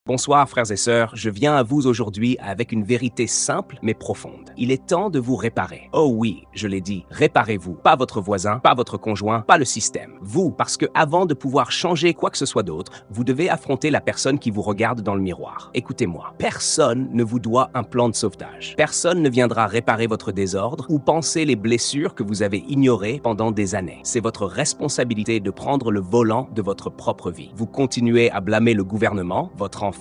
Bonsoir frères et sœurs, je viens à vous aujourd'hui avec une vérité simple mais profonde. Il est temps de vous réparer. Oh oui, je l'ai dit, réparez-vous. Pas votre voisin, pas votre conjoint, pas le système. Vous, parce que avant de pouvoir changer quoi que ce soit d'autre, vous devez affronter la personne qui vous regarde dans le miroir. Écoutez-moi, personne ne vous doit un plan de sauvetage. Personne ne viendra réparer votre désordre ou penser les blessures que vous avez ignorées pendant des années. C'est votre responsabilité de prendre le volant de votre propre vie. Vous continuez à blâmer le gouvernement, votre enfance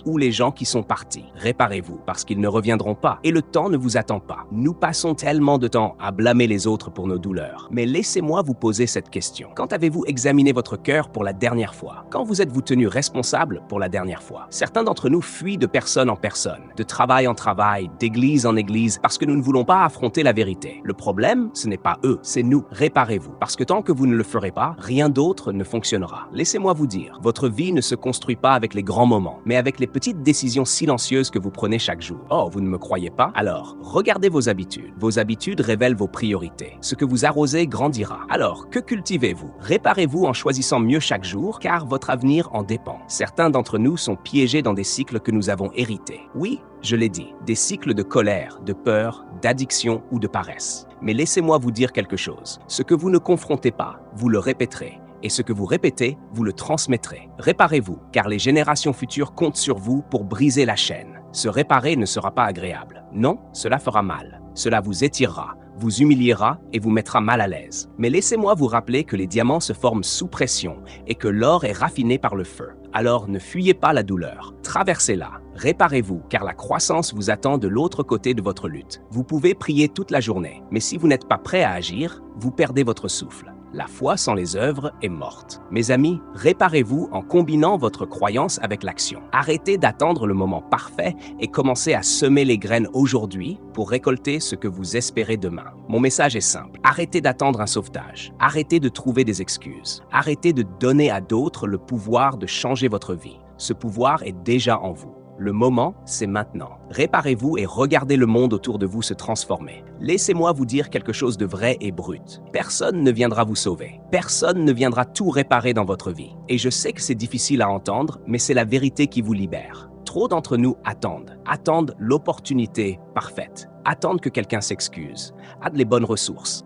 ou les gens qui sont partis. Réparez-vous parce qu'ils ne reviendront pas et le temps ne vous attend pas. Nous passons tellement de temps à blâmer les autres pour nos douleurs. Mais laissez-moi vous poser cette question. Quand avez-vous examiné votre cœur pour la dernière fois? Quand vous êtes-vous tenu responsable pour la dernière fois? Certains d'entre nous fuient de personne en personne, de travail en travail, d'église en église, parce que nous ne voulons pas affronter la vérité. Le problème, ce n'est pas eux, c'est nous. Réparez-vous, parce que tant que vous ne le ferez pas, rien d'autre ne fonctionnera. Laissez-moi vous dire, votre vie ne se construit pas avec les grands moments, mais avec les petites décisions silencieuses que vous prenez chaque jour. Oh, vous ne me croyez pas? Alors, regardez vos habitudes. Vos habitudes révèlent vos priorités. Ce que vous arrosez grandira. Alors, que cultivez-vous? Réparez-vous en choisissant mieux chaque jour, car votre avenir en dépend. Certains d'entre nous sont piégés dans des cycles que nous avons hérités. Oui, je l'ai dit, des cycles de colère, de peur, d'addiction ou de paresse. Mais laissez-moi vous dire quelque chose. Ce que vous ne confrontez pas, vous le répéterez. Et ce que vous répétez, vous le transmettrez. Réparez-vous, car les générations futures comptent sur vous pour briser la chaîne. Se réparer ne sera pas agréable. Non, cela fera mal. Cela vous étirera, vous humiliera et vous mettra mal à l'aise. Mais laissez-moi vous rappeler que les diamants se forment sous pression et que l'or est raffiné par le feu. Alors ne fuyez pas la douleur. Traversez-la. Réparez-vous, car la croissance vous attend de l'autre côté de votre lutte. Vous pouvez prier toute la journée, mais si vous n'êtes pas prêt à agir, vous perdez votre souffle. La foi sans les œuvres est morte. Mes amis, réparez-vous en combinant votre croyance avec l'action. Arrêtez d'attendre le moment parfait et commencez à semer les graines aujourd'hui pour récolter ce que vous espérez demain. Mon message est simple. Arrêtez d'attendre un sauvetage. Arrêtez de trouver des excuses. Arrêtez de donner à d'autres le pouvoir de changer votre vie. Ce pouvoir est déjà en vous. Le moment, c'est maintenant. Réparez-vous et regardez le monde autour de vous se transformer. Laissez-moi vous dire quelque chose de vrai et brut. Personne ne viendra vous sauver. Personne ne viendra tout réparer dans votre vie. Et je sais que c'est difficile à entendre, mais c'est la vérité qui vous libère. Trop d'entre nous attendent l'opportunité parfaite. Attendent que quelqu'un s'excuse, attendent les bonnes ressources,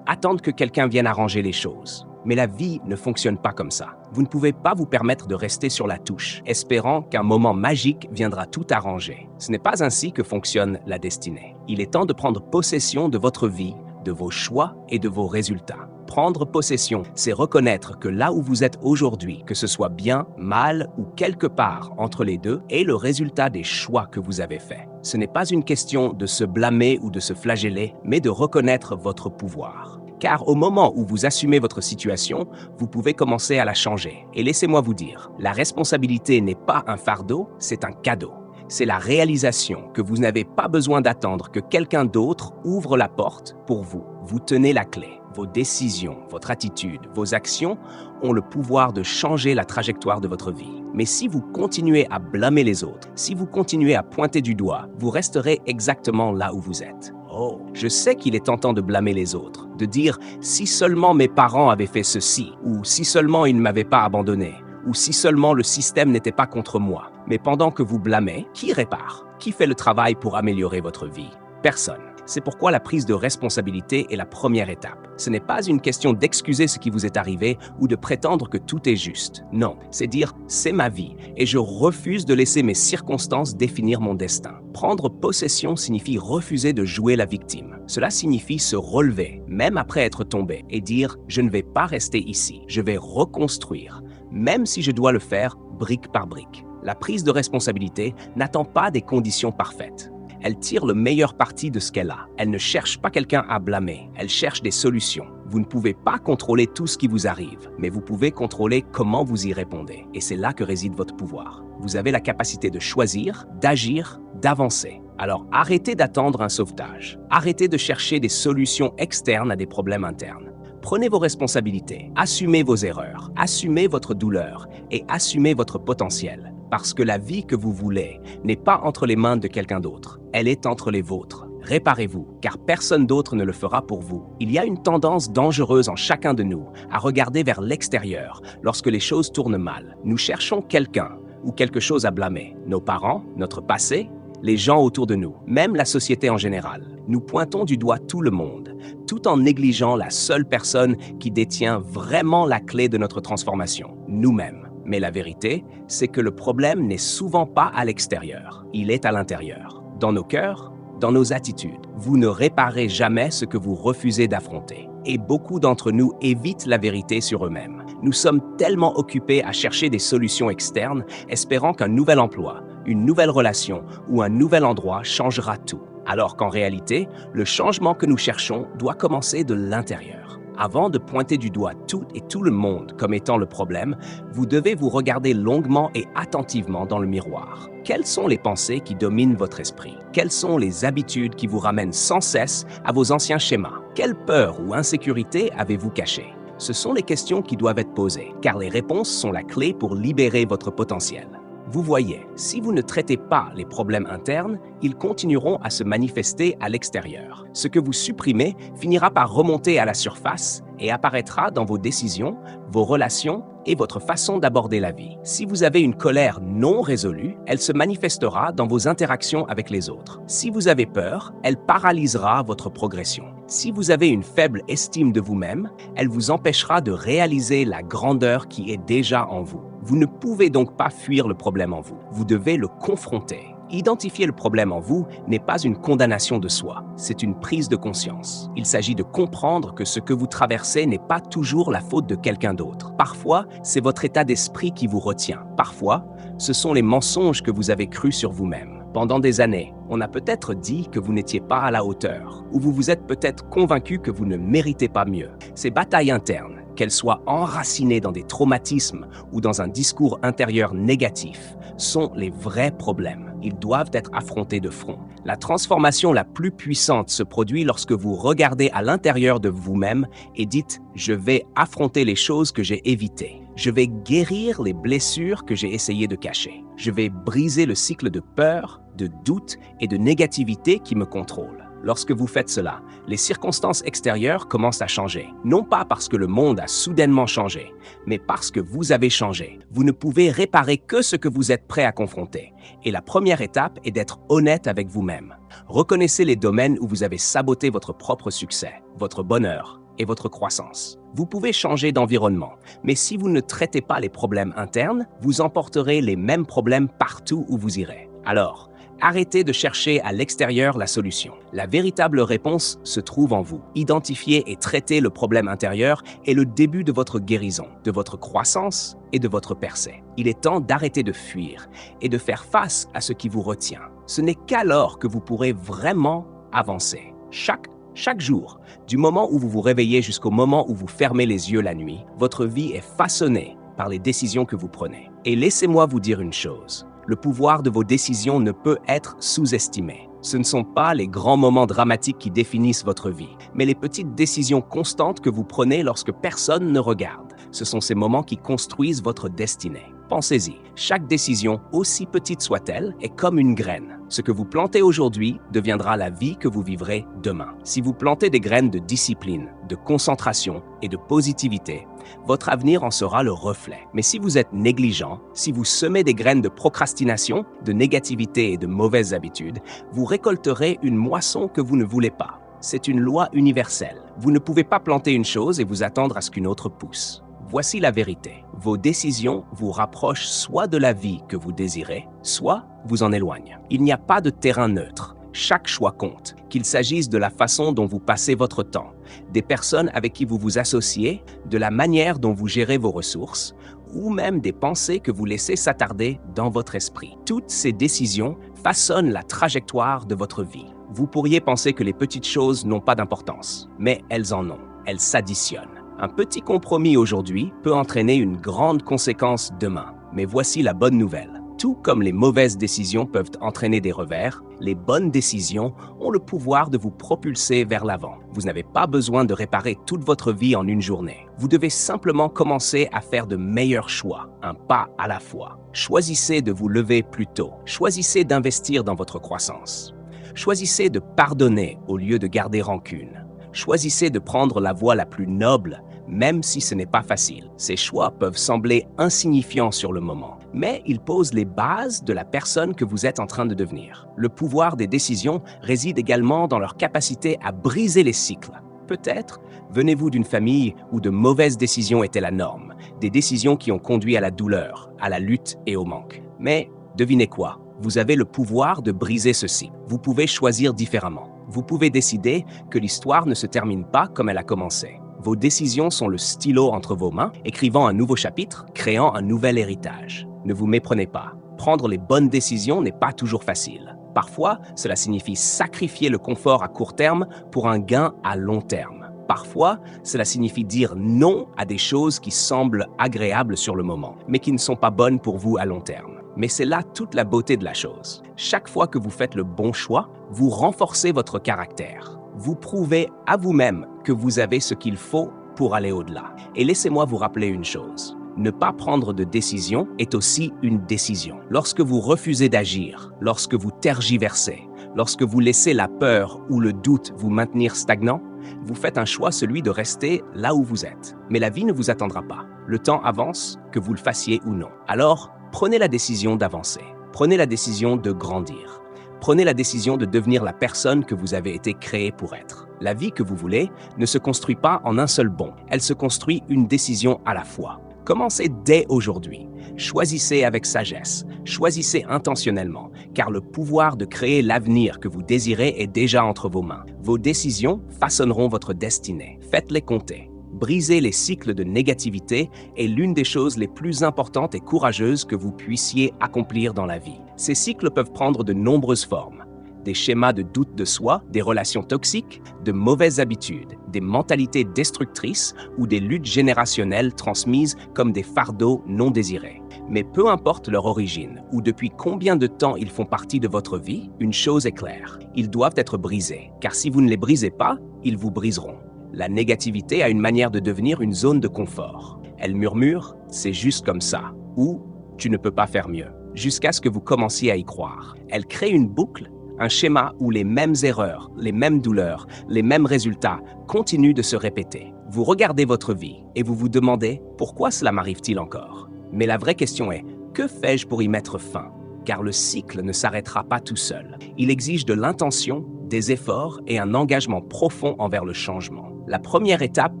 attendent que quelqu'un vienne arranger les choses. Mais la vie ne fonctionne pas comme ça. Vous ne pouvez pas vous permettre de rester sur la touche, espérant qu'un moment magique viendra tout arranger. Ce n'est pas ainsi que fonctionne la destinée. Il est temps de prendre possession de votre vie, de vos choix et de vos résultats. Prendre possession, c'est reconnaître que là où vous êtes aujourd'hui, que ce soit bien, mal ou quelque part entre les deux, est le résultat des choix que vous avez faits. Ce n'est pas une question de se blâmer ou de se flageller, mais de reconnaître votre pouvoir. Car au moment où vous assumez votre situation, vous pouvez commencer à la changer. Et laissez-moi vous dire, la responsabilité n'est pas un fardeau, c'est un cadeau. C'est la réalisation que vous n'avez pas besoin d'attendre que quelqu'un d'autre ouvre la porte pour vous. Vous tenez la clé. Vos décisions, votre attitude, vos actions ont le pouvoir de changer la trajectoire de votre vie. Mais si vous continuez à blâmer les autres, si vous continuez à pointer du doigt, vous resterez exactement là où vous êtes. Oh, je sais qu'il est tentant de blâmer les autres, de dire « si seulement mes parents avaient fait ceci » ou « si seulement ils ne m'avaient pas abandonné » ou « si seulement le système n'était pas contre moi ». Mais pendant que vous blâmez, qui répare? Qui fait le travail pour améliorer votre vie? Personne. C'est pourquoi la prise de responsabilité est la première étape. Ce n'est pas une question d'excuser ce qui vous est arrivé ou de prétendre que tout est juste. Non, c'est dire « c'est ma vie et je refuse de laisser mes circonstances définir mon destin ». Prendre possession signifie refuser de jouer la victime. Cela signifie se relever, même après être tombé, et dire « je ne vais pas rester ici, je vais reconstruire », même si je dois le faire brique par brique. La prise de responsabilité n'attend pas des conditions parfaites. Elle tire le meilleur parti de ce qu'elle a. Elle ne cherche pas quelqu'un à blâmer. Elle cherche des solutions. Vous ne pouvez pas contrôler tout ce qui vous arrive, mais vous pouvez contrôler comment vous y répondez. Et c'est là que réside votre pouvoir. Vous avez la capacité de choisir, d'agir, d'avancer. Alors arrêtez d'attendre un sauvetage. Arrêtez de chercher des solutions externes à des problèmes internes. Prenez vos responsabilités, assumez vos erreurs, assumez votre douleur et assumez votre potentiel. Parce que la vie que vous voulez n'est pas entre les mains de quelqu'un d'autre, elle est entre les vôtres. Réparez-vous, car personne d'autre ne le fera pour vous. Il y a une tendance dangereuse en chacun de nous à regarder vers l'extérieur lorsque les choses tournent mal. Nous cherchons quelqu'un, ou quelque chose à blâmer. Nos parents, notre passé, les gens autour de nous, même la société en général. Nous pointons du doigt tout le monde, tout en négligeant la seule personne qui détient vraiment la clé de notre transformation, nous-mêmes. Mais la vérité, c'est que le problème n'est souvent pas à l'extérieur, il est à l'intérieur. Dans nos cœurs, dans nos attitudes. Vous ne réparez jamais ce que vous refusez d'affronter. Et beaucoup d'entre nous évitent la vérité sur eux-mêmes. Nous sommes tellement occupés à chercher des solutions externes, espérant qu'un nouvel emploi, une nouvelle relation ou un nouvel endroit changera tout. Alors qu'en réalité, le changement que nous cherchons doit commencer de l'intérieur. Avant de pointer du doigt tout et tout le monde comme étant le problème, vous devez vous regarder longuement et attentivement dans le miroir. Quelles sont les pensées qui dominent votre esprit? Quelles sont les habitudes qui vous ramènent sans cesse à vos anciens schémas? Quelle peur ou insécurité avez-vous cachée? Ce sont les questions qui doivent être posées, car les réponses sont la clé pour libérer votre potentiel. Vous voyez, si vous ne traitez pas les problèmes internes, ils continueront à se manifester à l'extérieur. Ce que vous supprimez finira par remonter à la surface et apparaîtra dans vos décisions, vos relations et votre façon d'aborder la vie. Si vous avez une colère non résolue, elle se manifestera dans vos interactions avec les autres. Si vous avez peur, elle paralysera votre progression. Si vous avez une faible estime de vous-même, elle vous empêchera de réaliser la grandeur qui est déjà en vous. Vous ne pouvez donc pas fuir le problème en vous. Vous devez le confronter. Identifier le problème en vous n'est pas une condamnation de soi, c'est une prise de conscience. Il s'agit de comprendre que ce que vous traversez n'est pas toujours la faute de quelqu'un d'autre. Parfois, c'est votre état d'esprit qui vous retient. Parfois, ce sont les mensonges que vous avez crus sur vous-même. Pendant des années, on a peut-être dit que vous n'étiez pas à la hauteur, ou vous vous êtes peut-être convaincu que vous ne méritez pas mieux. Ces batailles internes, qu'elles soient enracinées dans des traumatismes ou dans un discours intérieur négatif, sont les vrais problèmes. Ils doivent être affrontés de front. La transformation la plus puissante se produit lorsque vous regardez à l'intérieur de vous-même et dites « Je vais affronter les choses que j'ai évitées. Je vais guérir les blessures que j'ai essayé de cacher. Je vais briser le cycle de peur, de doute et de négativité qui me contrôle. » Lorsque vous faites cela, les circonstances extérieures commencent à changer. Non pas parce que le monde a soudainement changé, mais parce que vous avez changé. Vous ne pouvez réparer que ce que vous êtes prêt à confronter. Et la première étape est d'être honnête avec vous-même. Reconnaissez les domaines où vous avez saboté votre propre succès, votre bonheur et votre croissance. Vous pouvez changer d'environnement, mais si vous ne traitez pas les problèmes internes, vous emporterez les mêmes problèmes partout où vous irez. Alors, arrêtez de chercher à l'extérieur la solution. La véritable réponse se trouve en vous. Identifier et traiter le problème intérieur est le début de votre guérison, de votre croissance et de votre percée. Il est temps d'arrêter de fuir et de faire face à ce qui vous retient. Ce n'est qu'alors que vous pourrez vraiment avancer. Chaque jour, du moment où vous vous réveillez jusqu'au moment où vous fermez les yeux la nuit, votre vie est façonnée par les décisions que vous prenez. Et laissez-moi vous dire une chose. Le pouvoir de vos décisions ne peut être sous-estimé. Ce ne sont pas les grands moments dramatiques qui définissent votre vie, mais les petites décisions constantes que vous prenez lorsque personne ne regarde. Ce sont ces moments qui construisent votre destinée. Pensez-y, chaque décision, aussi petite soit-elle, est comme une graine. Ce que vous plantez aujourd'hui deviendra la vie que vous vivrez demain. Si vous plantez des graines de discipline, de concentration et de positivité, votre avenir en sera le reflet. Mais si vous êtes négligent, si vous semez des graines de procrastination, de négativité et de mauvaises habitudes, vous récolterez une moisson que vous ne voulez pas. C'est une loi universelle. Vous ne pouvez pas planter une chose et vous attendre à ce qu'une autre pousse. Voici la vérité. Vos décisions vous rapprochent soit de la vie que vous désirez, soit vous en éloignent. Il n'y a pas de terrain neutre. Chaque choix compte, qu'il s'agisse de la façon dont vous passez votre temps, des personnes avec qui vous vous associez, de la manière dont vous gérez vos ressources, ou même des pensées que vous laissez s'attarder dans votre esprit. Toutes ces décisions façonnent la trajectoire de votre vie. Vous pourriez penser que les petites choses n'ont pas d'importance, mais elles en ont. Elles s'additionnent. Un petit compromis aujourd'hui peut entraîner une grande conséquence demain. Mais voici la bonne nouvelle. Tout comme les mauvaises décisions peuvent entraîner des revers, les bonnes décisions ont le pouvoir de vous propulser vers l'avant. Vous n'avez pas besoin de réparer toute votre vie en une journée. Vous devez simplement commencer à faire de meilleurs choix, un pas à la fois. Choisissez de vous lever plus tôt. Choisissez d'investir dans votre croissance. Choisissez de pardonner au lieu de garder rancune. Choisissez de prendre la voie la plus noble même si ce n'est pas facile. Ces choix peuvent sembler insignifiants sur le moment, mais ils posent les bases de la personne que vous êtes en train de devenir. Le pouvoir des décisions réside également dans leur capacité à briser les cycles. Peut-être venez-vous d'une famille où de mauvaises décisions étaient la norme, des décisions qui ont conduit à la douleur, à la lutte et au manque. Mais devinez quoi? Vous avez le pouvoir de briser ceci. Vous pouvez choisir différemment. Vous pouvez décider que l'histoire ne se termine pas comme elle a commencé. Vos décisions sont le stylo entre vos mains, écrivant un nouveau chapitre, créant un nouvel héritage. Ne vous méprenez pas. Prendre les bonnes décisions n'est pas toujours facile. Parfois, cela signifie sacrifier le confort à court terme pour un gain à long terme. Parfois, cela signifie dire non à des choses qui semblent agréables sur le moment, mais qui ne sont pas bonnes pour vous à long terme. Mais c'est là toute la beauté de la chose. Chaque fois que vous faites le bon choix, vous renforcez votre caractère. Vous prouvez à vous-même que vous avez ce qu'il faut pour aller au-delà. Et laissez-moi vous rappeler une chose. Ne pas prendre de décision est aussi une décision. Lorsque vous refusez d'agir, lorsque vous tergiversez, lorsque vous laissez la peur ou le doute vous maintenir stagnant, vous faites un choix, celui de rester là où vous êtes. Mais la vie ne vous attendra pas. Le temps avance, que vous le fassiez ou non. Alors, prenez la décision d'avancer. Prenez la décision de grandir. Prenez la décision de devenir la personne que vous avez été créé pour être. La vie que vous voulez ne se construit pas en un seul bond. Elle se construit une décision à la fois. Commencez dès aujourd'hui. Choisissez avec sagesse. Choisissez intentionnellement, car le pouvoir de créer l'avenir que vous désirez est déjà entre vos mains. Vos décisions façonneront votre destinée. Faites-les compter. Briser les cycles de négativité est l'une des choses les plus importantes et courageuses que vous puissiez accomplir dans la vie. Ces cycles peuvent prendre de nombreuses formes. Des schémas de doute de soi, des relations toxiques, de mauvaises habitudes, des mentalités destructrices ou des luttes générationnelles transmises comme des fardeaux non désirés. Mais peu importe leur origine ou depuis combien de temps ils font partie de votre vie, une chose est claire, ils doivent être brisés, car si vous ne les brisez pas, ils vous briseront. La négativité a une manière de devenir une zone de confort. Elle murmure « c'est juste comme ça » ou « tu ne peux pas faire mieux » jusqu'à ce que vous commenciez à y croire. Elle crée une boucle, un schéma où les mêmes erreurs, les mêmes douleurs, les mêmes résultats continuent de se répéter. Vous regardez votre vie et vous vous demandez « pourquoi cela m'arrive-t-il encore ?» Mais la vraie question est « que fais-je pour y mettre fin ?» Car le cycle ne s'arrêtera pas tout seul. Il exige de l'intention, des efforts et un engagement profond envers le changement. La première étape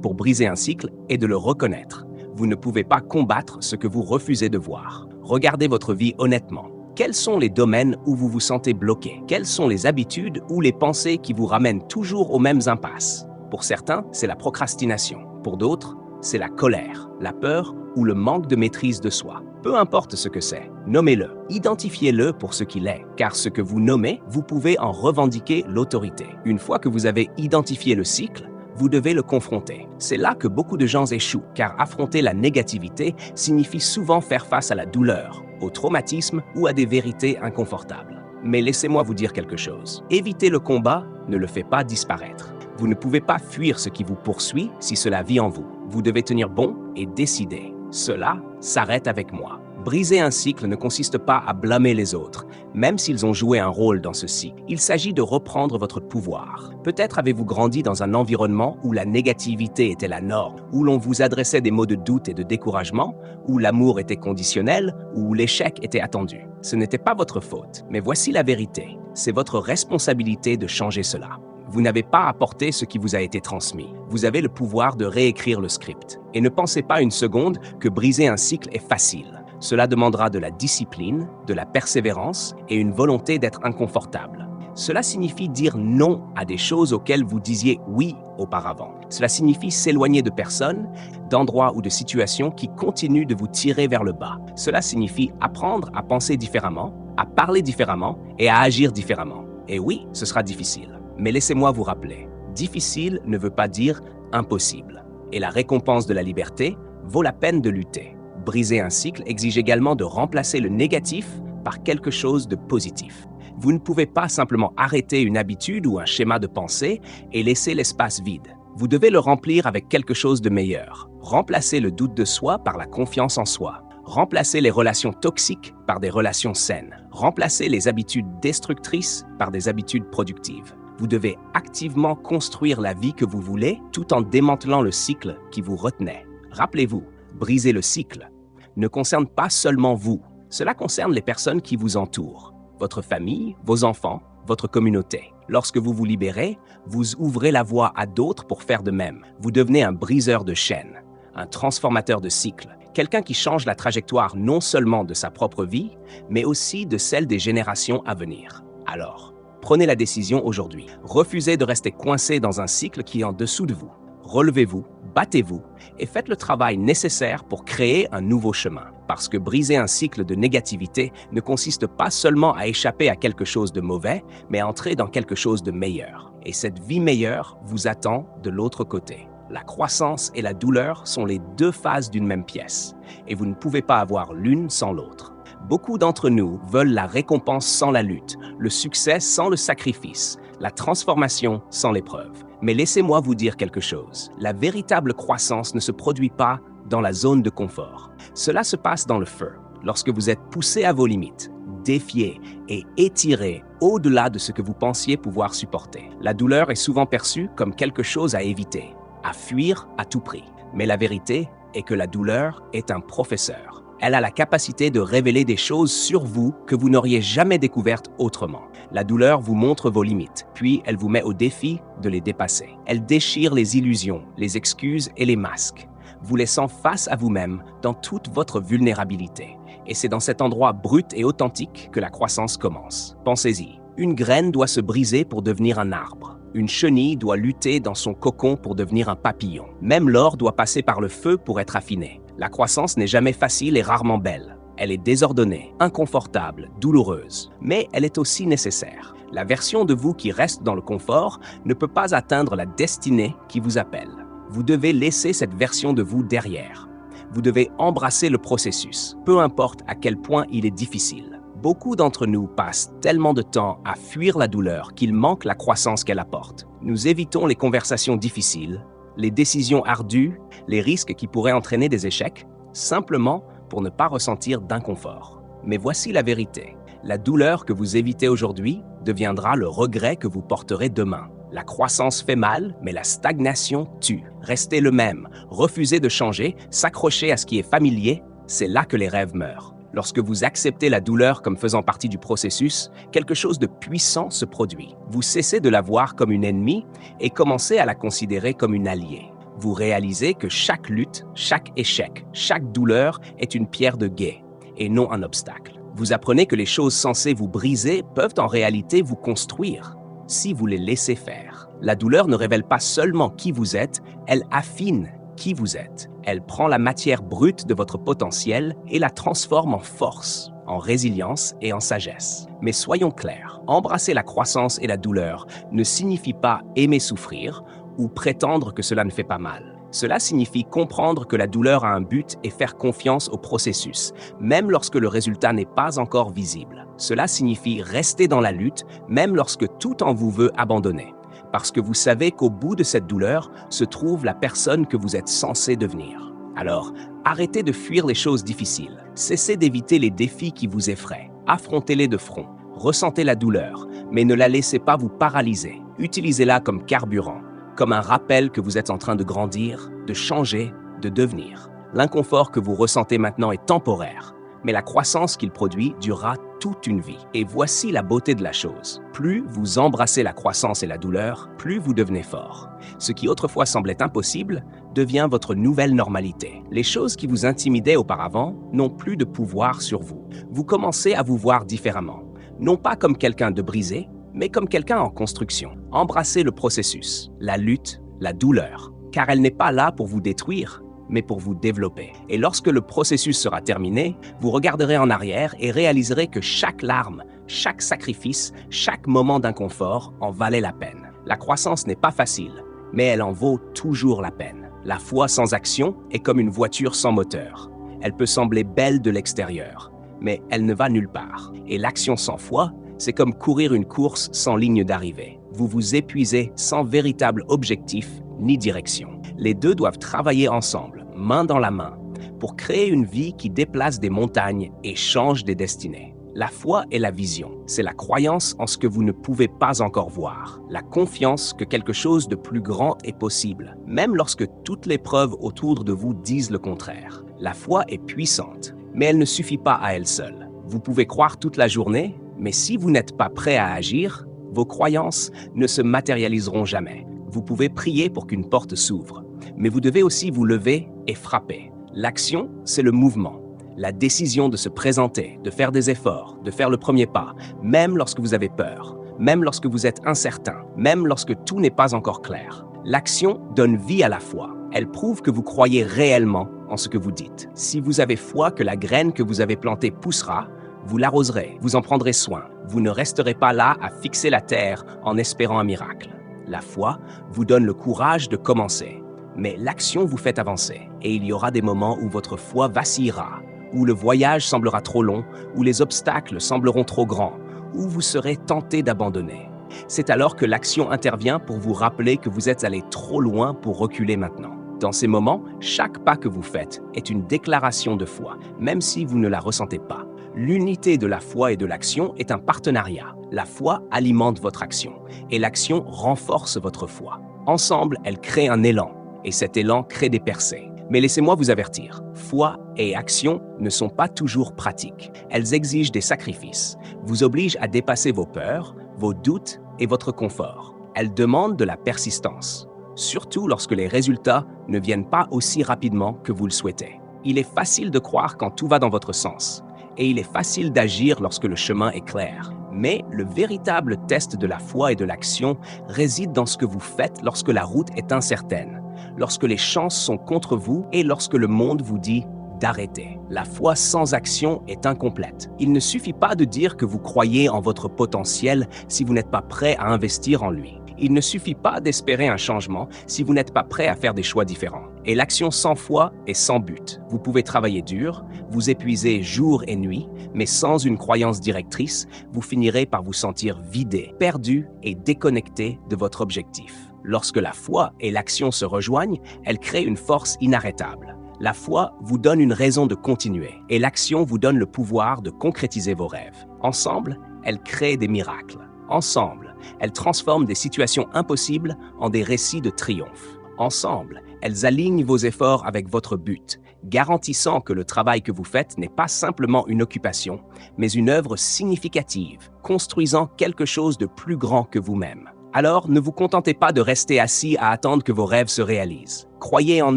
pour briser un cycle est de le reconnaître. Vous ne pouvez pas combattre ce que vous refusez de voir. Regardez votre vie honnêtement. Quels sont les domaines où vous vous sentez bloqué? Quelles sont les habitudes ou les pensées qui vous ramènent toujours aux mêmes impasses? Pour certains, c'est la procrastination. Pour d'autres, c'est la colère, la peur ou le manque de maîtrise de soi. Peu importe ce que c'est, nommez-le, identifiez-le pour ce qu'il est, car ce que vous nommez, vous pouvez en revendiquer l'autorité. Une fois que vous avez identifié le cycle, vous devez le confronter. C'est là que beaucoup de gens échouent, car affronter la négativité signifie souvent faire face à la douleur, au traumatisme ou à des vérités inconfortables. Mais laissez-moi vous dire quelque chose. Éviter le combat ne le fait pas disparaître. Vous ne pouvez pas fuir ce qui vous poursuit si cela vit en vous. Vous devez tenir bon et décider. Cela s'arrête avec moi. Briser un cycle ne consiste pas à blâmer les autres, même s'ils ont joué un rôle dans ce cycle. Il s'agit de reprendre votre pouvoir. Peut-être avez-vous grandi dans un environnement où la négativité était la norme, où l'on vous adressait des mots de doute et de découragement, où l'amour était conditionnel, où l'échec était attendu. Ce n'était pas votre faute, mais voici la vérité. C'est votre responsabilité de changer cela. Vous n'avez pas apporté ce qui vous a été transmis. Vous avez le pouvoir de réécrire le script. Et ne pensez pas une seconde que briser un cycle est facile. Cela demandera de la discipline, de la persévérance et une volonté d'être inconfortable. Cela signifie dire non à des choses auxquelles vous disiez oui auparavant. Cela signifie s'éloigner de personnes, d'endroits ou de situations qui continuent de vous tirer vers le bas. Cela signifie apprendre à penser différemment, à parler différemment et à agir différemment. Et oui, ce sera difficile. Mais laissez-moi vous rappeler, difficile ne veut pas dire impossible. Et la récompense de la liberté vaut la peine de lutter. Briser un cycle exige également de remplacer le négatif par quelque chose de positif. Vous ne pouvez pas simplement arrêter une habitude ou un schéma de pensée et laisser l'espace vide. Vous devez le remplir avec quelque chose de meilleur. Remplacez le doute de soi par la confiance en soi. Remplacez les relations toxiques par des relations saines. Remplacez les habitudes destructrices par des habitudes productives. Vous devez activement construire la vie que vous voulez tout en démantelant le cycle qui vous retenait. Rappelez-vous, briser le cycle ne concerne pas seulement vous. Cela concerne les personnes qui vous entourent, votre famille, vos enfants, votre communauté. Lorsque vous vous libérez, vous ouvrez la voie à d'autres pour faire de même. Vous devenez un briseur de chaînes, un transformateur de cycles, quelqu'un qui change la trajectoire non seulement de sa propre vie, mais aussi de celle des générations à venir. Alors, prenez la décision aujourd'hui. Refusez de rester coincé dans un cycle qui est en dessous de vous. Relevez-vous, battez-vous et faites le travail nécessaire pour créer un nouveau chemin. Parce que briser un cycle de négativité ne consiste pas seulement à échapper à quelque chose de mauvais, mais à entrer dans quelque chose de meilleur. Et cette vie meilleure vous attend de l'autre côté. La croissance et la douleur sont les deux faces d'une même pièce, et vous ne pouvez pas avoir l'une sans l'autre. Beaucoup d'entre nous veulent la récompense sans la lutte, le succès sans le sacrifice, la transformation sans l'épreuve. Mais laissez-moi vous dire quelque chose. La véritable croissance ne se produit pas dans la zone de confort. Cela se passe dans le feu, lorsque vous êtes poussé à vos limites, défié et étiré au-delà de ce que vous pensiez pouvoir supporter. La douleur est souvent perçue comme quelque chose à éviter, à fuir à tout prix. Mais la vérité est que la douleur est un professeur. Elle a la capacité de révéler des choses sur vous que vous n'auriez jamais découvertes autrement. La douleur vous montre vos limites, puis elle vous met au défi de les dépasser. Elle déchire les illusions, les excuses et les masques, vous laissant face à vous-même dans toute votre vulnérabilité. Et c'est dans cet endroit brut et authentique que la croissance commence. Pensez-y, une graine doit se briser pour devenir un arbre. Une chenille doit lutter dans son cocon pour devenir un papillon. Même l'or doit passer par le feu pour être affiné. La croissance n'est jamais facile et rarement belle. Elle est désordonnée, inconfortable, douloureuse, mais elle est aussi nécessaire. La version de vous qui reste dans le confort ne peut pas atteindre la destinée qui vous appelle. Vous devez laisser cette version de vous derrière. Vous devez embrasser le processus, peu importe à quel point il est difficile. Beaucoup d'entre nous passent tellement de temps à fuir la douleur qu'il manque la croissance qu'elle apporte. Nous évitons les conversations difficiles, les décisions ardues, les risques qui pourraient entraîner des échecs, simplement pour ne pas ressentir d'inconfort. Mais voici la vérité. La douleur que vous évitez aujourd'hui deviendra le regret que vous porterez demain. La croissance fait mal, mais la stagnation tue. Restez le même, refusez de changer, s'accrocher à ce qui est familier, c'est là que les rêves meurent. Lorsque vous acceptez la douleur comme faisant partie du processus, quelque chose de puissant se produit. Vous cessez de la voir comme une ennemie et commencez à la considérer comme une alliée. Vous réalisez que chaque lutte, chaque échec, chaque douleur est une pierre de guet et non un obstacle. Vous apprenez que les choses censées vous briser peuvent en réalité vous construire si vous les laissez faire. La douleur ne révèle pas seulement qui vous êtes, elle affine qui vous êtes. Elle prend la matière brute de votre potentiel et la transforme en force, en résilience et en sagesse. Mais soyons clairs, embrasser la croissance et la douleur ne signifie pas aimer souffrir ou prétendre que cela ne fait pas mal. Cela signifie comprendre que la douleur a un but et faire confiance au processus, même lorsque le résultat n'est pas encore visible. Cela signifie rester dans la lutte, même lorsque tout en vous veut abandonner. Parce que vous savez qu'au bout de cette douleur se trouve la personne que vous êtes censé devenir. Alors, arrêtez de fuir les choses difficiles. Cessez d'éviter les défis qui vous effraient. Affrontez-les de front. Ressentez la douleur, mais ne la laissez pas vous paralyser. Utilisez-la comme carburant, comme un rappel que vous êtes en train de grandir, de changer, de devenir. L'inconfort que vous ressentez maintenant est temporaire, mais la croissance qu'il produit durera toute une vie. Et voici la beauté de la chose. Plus vous embrassez la croissance et la douleur, plus vous devenez fort. Ce qui autrefois semblait impossible devient votre nouvelle normalité. Les choses qui vous intimidaient auparavant n'ont plus de pouvoir sur vous. Vous commencez à vous voir différemment, non pas comme quelqu'un de brisé, mais comme quelqu'un en construction. Embrassez le processus, la lutte, la douleur, car elle n'est pas là pour vous détruire, mais pour vous développer. Et lorsque le processus sera terminé, vous regarderez en arrière et réaliserez que chaque larme, chaque sacrifice, chaque moment d'inconfort en valait la peine. La croissance n'est pas facile, mais elle en vaut toujours la peine. La foi sans action est comme une voiture sans moteur. Elle peut sembler belle de l'extérieur, mais elle ne va nulle part. Et l'action sans foi, c'est comme courir une course sans ligne d'arrivée. Vous vous épuisez sans véritable objectif ni direction. Les deux doivent travailler ensemble, main dans la main, pour créer une vie qui déplace des montagnes et change des destinées. La foi est la vision. C'est la croyance en ce que vous ne pouvez pas encore voir. La confiance que quelque chose de plus grand est possible, même lorsque toutes les preuves autour de vous disent le contraire. La foi est puissante, mais elle ne suffit pas à elle seule. Vous pouvez croire toute la journée, mais si vous n'êtes pas prêt à agir, vos croyances ne se matérialiseront jamais. Vous pouvez prier pour qu'une porte s'ouvre, mais vous devez aussi vous lever et frapper. L'action, c'est le mouvement. La décision de se présenter, de faire des efforts, de faire le premier pas, même lorsque vous avez peur, même lorsque vous êtes incertain, même lorsque tout n'est pas encore clair. L'action donne vie à la foi. Elle prouve que vous croyez réellement en ce que vous dites. Si vous avez foi que la graine que vous avez plantée poussera, vous l'arroserez, vous en prendrez soin. Vous ne resterez pas là à fixer la terre en espérant un miracle. La foi vous donne le courage de commencer, mais l'action vous fait avancer. Et il y aura des moments où votre foi vacillera, où le voyage semblera trop long, où les obstacles sembleront trop grands, où vous serez tenté d'abandonner. C'est alors que l'action intervient pour vous rappeler que vous êtes allé trop loin pour reculer maintenant. Dans ces moments, chaque pas que vous faites est une déclaration de foi, même si vous ne la ressentez pas. L'unité de la foi et de l'action est un partenariat. La foi alimente votre action et l'action renforce votre foi. Ensemble, elles créent un élan et cet élan crée des percées. Mais laissez-moi vous avertir, foi et action ne sont pas toujours pratiques. Elles exigent des sacrifices, vous obligent à dépasser vos peurs, vos doutes et votre confort. Elles demandent de la persistance, surtout lorsque les résultats ne viennent pas aussi rapidement que vous le souhaitez. Il est facile de croire quand tout va dans votre sens, et il est facile d'agir lorsque le chemin est clair. Mais le véritable test de la foi et de l'action réside dans ce que vous faites lorsque la route est incertaine, lorsque les chances sont contre vous et lorsque le monde vous dit d'arrêter. La foi sans action est incomplète. Il ne suffit pas de dire que vous croyez en votre potentiel si vous n'êtes pas prêt à investir en lui. Il ne suffit pas d'espérer un changement si vous n'êtes pas prêt à faire des choix différents. Et l'action sans foi est sans but. Vous pouvez travailler dur, vous épuiser jour et nuit, mais sans une croyance directrice, vous finirez par vous sentir vidé, perdu et déconnecté de votre objectif. Lorsque la foi et l'action se rejoignent, elles créent une force inarrêtable. La foi vous donne une raison de continuer et l'action vous donne le pouvoir de concrétiser vos rêves. Ensemble, elles créent des miracles. Ensemble, elles transforment des situations impossibles en des récits de triomphe. Ensemble, elles alignent vos efforts avec votre but, garantissant que le travail que vous faites n'est pas simplement une occupation, mais une œuvre significative, construisant quelque chose de plus grand que vous-même. Alors, ne vous contentez pas de rester assis à attendre que vos rêves se réalisent. Croyez en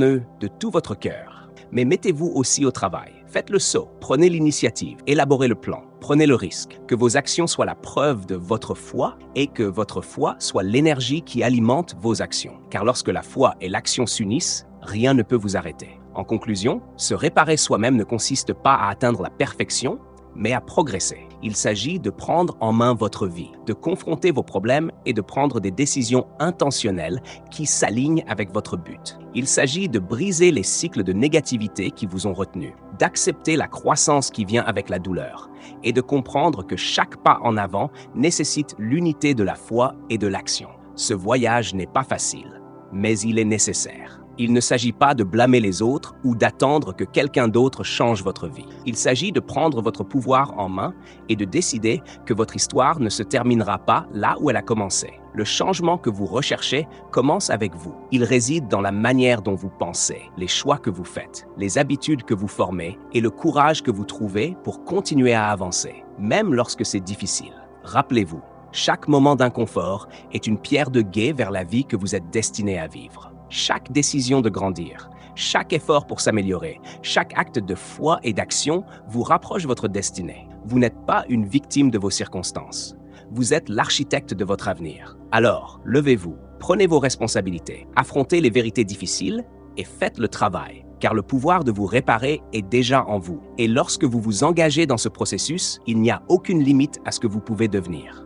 eux de tout votre cœur, mais mettez-vous aussi au travail. Faites le saut, prenez l'initiative, élaborez le plan, prenez le risque, que vos actions soient la preuve de votre foi et que votre foi soit l'énergie qui alimente vos actions. Car lorsque la foi et l'action s'unissent, rien ne peut vous arrêter. En conclusion, se réparer soi-même ne consiste pas à atteindre la perfection, mais à progresser. Il s'agit de prendre en main votre vie, de confronter vos problèmes et de prendre des décisions intentionnelles qui s'alignent avec votre but. Il s'agit de briser les cycles de négativité qui vous ont retenu, d'accepter la croissance qui vient avec la douleur et de comprendre que chaque pas en avant nécessite l'unité de la foi et de l'action. Ce voyage n'est pas facile, mais il est nécessaire. Il ne s'agit pas de blâmer les autres ou d'attendre que quelqu'un d'autre change votre vie. Il s'agit de prendre votre pouvoir en main et de décider que votre histoire ne se terminera pas là où elle a commencé. Le changement que vous recherchez commence avec vous. Il réside dans la manière dont vous pensez, les choix que vous faites, les habitudes que vous formez et le courage que vous trouvez pour continuer à avancer, même lorsque c'est difficile. Rappelez-vous, chaque moment d'inconfort est une pierre de gué vers la vie que vous êtes destiné à vivre. Chaque décision de grandir, chaque effort pour s'améliorer, chaque acte de foi et d'action vous rapproche votre destinée. Vous n'êtes pas une victime de vos circonstances. Vous êtes l'architecte de votre avenir. Alors, levez-vous, prenez vos responsabilités, affrontez les vérités difficiles et faites le travail, car le pouvoir de vous réparer est déjà en vous. Et lorsque vous vous engagez dans ce processus, il n'y a aucune limite à ce que vous pouvez devenir.